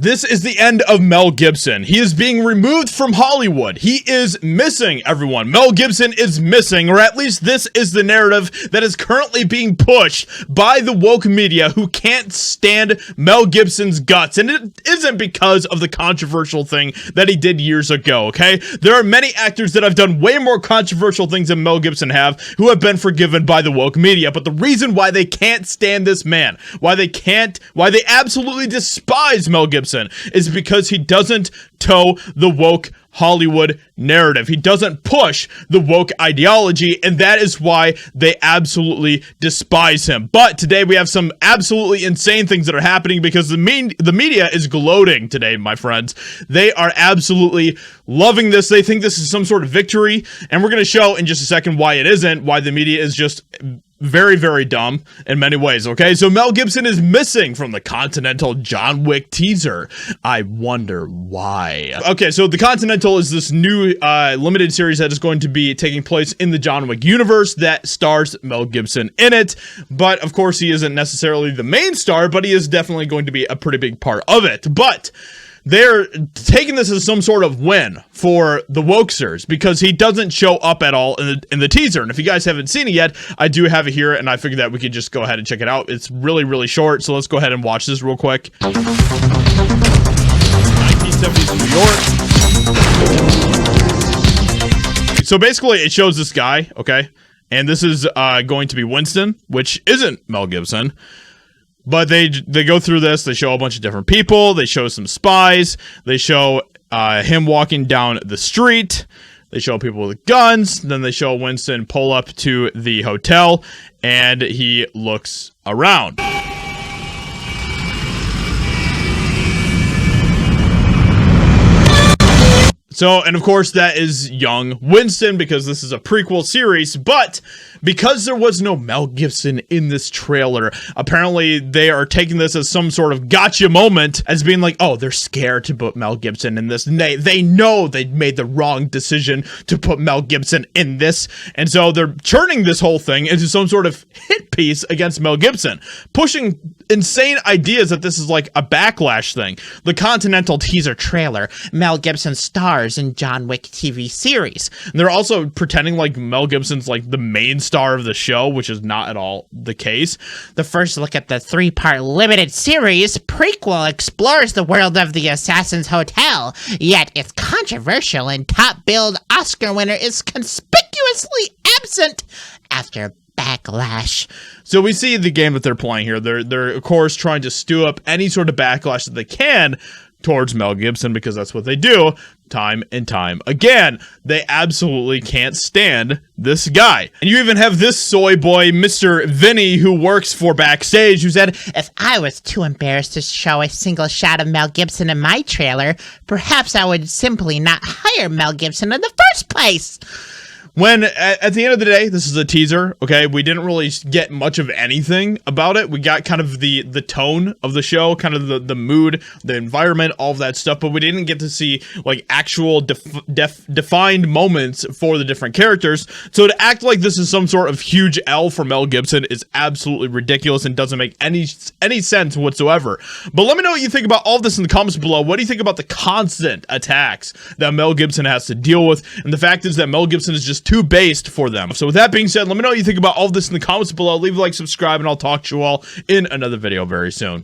This is the end of Mel Gibson. He is being removed from Hollywood. He is missing, everyone. Mel Gibson is missing, or at least this is the narrative that is currently being pushed by the woke media who can't stand Mel Gibson's guts. And it isn't because of the controversial thing that he did years ago, okay? There are many actors that have done way more controversial things than Mel Gibson have who have been forgiven by the woke media. But the reason why they can't stand this man, why they absolutely despise Mel Gibson, is because he doesn't toe the woke Hollywood narrative. He doesn't push the woke ideology, and that is why they absolutely despise him. But today we have some absolutely insane things that are happening because the media is gloating today, my friends. They are absolutely loving this. They think this is some sort of victory, and we're going to show in just a second why it isn't, why the media is just very, very dumb in many ways, okay? So Mel Gibson is missing from the Continental John Wick teaser. I wonder why. Okay, so the Continental is this new limited series that is going to be taking place in the John Wick universe that stars Mel Gibson in it. But, of course, he isn't necessarily the main star, but he is definitely going to be a pretty big part of it. But they're taking this as some sort of win for the wokesters because he doesn't show up at all in the teaser. And if you guys haven't seen it yet, I do have it here, and I figured that we could just go ahead and check it out. It's really, really short, so let's go ahead and watch this real quick. 1970s New York. So basically, it shows this guy, okay? And this is going to be Winston, which isn't Mel Gibson. But they go through this. They show a bunch of different people. They show some spies. They show him walking down the street. They show people with guns. Then they show Winston pull up to the hotel, and he looks around. So, and of course, that is young Winston because this is a prequel series, but because there was no Mel Gibson in this trailer, apparently they are taking this as some sort of gotcha moment, as being like, oh, they're scared to put Mel Gibson in this. And they know they made the wrong decision to put Mel Gibson in this, and so they're turning this whole thing into some sort of hit piece against Mel Gibson, pushing insane ideas that this is like a backlash thing. The Continental teaser trailer, Mel Gibson stars in John Wick TV series. And they're also pretending like Mel Gibson's like the main star of the show, which is not at all the case. The first look at the 3-part limited series prequel explores the world of the Assassin's Hotel, yet it's controversial and top-billed Oscar winner is conspicuously absent after backlash. So we see the game that they're playing here. They're of course trying to stew up any sort of backlash that they can towards Mel Gibson because that's what they do time and time again. They absolutely can't stand this guy. And you even have this soy boy, Mr. Vinny, who works for Backstage, who said, if I was too embarrassed to show a single shot of Mel Gibson in my trailer, perhaps I would simply not hire Mel Gibson in the first place. When, at the end of the day, this is a teaser, okay? We didn't really get much of anything about it. We got kind of the tone of the show, kind of the mood, the environment, all of that stuff, but we didn't get to see, like, actual defined moments for the different characters. So to act like this is some sort of huge L for Mel Gibson is absolutely ridiculous and doesn't make any sense whatsoever. But let me know what you think about all of this in the comments below. What do you think about the constant attacks that Mel Gibson has to deal with? And the fact is that Mel Gibson is just too based for them. So with that being said, let me know what you think about all of this in the comments below. Leave a like, subscribe, and I'll talk to you all in another video very soon.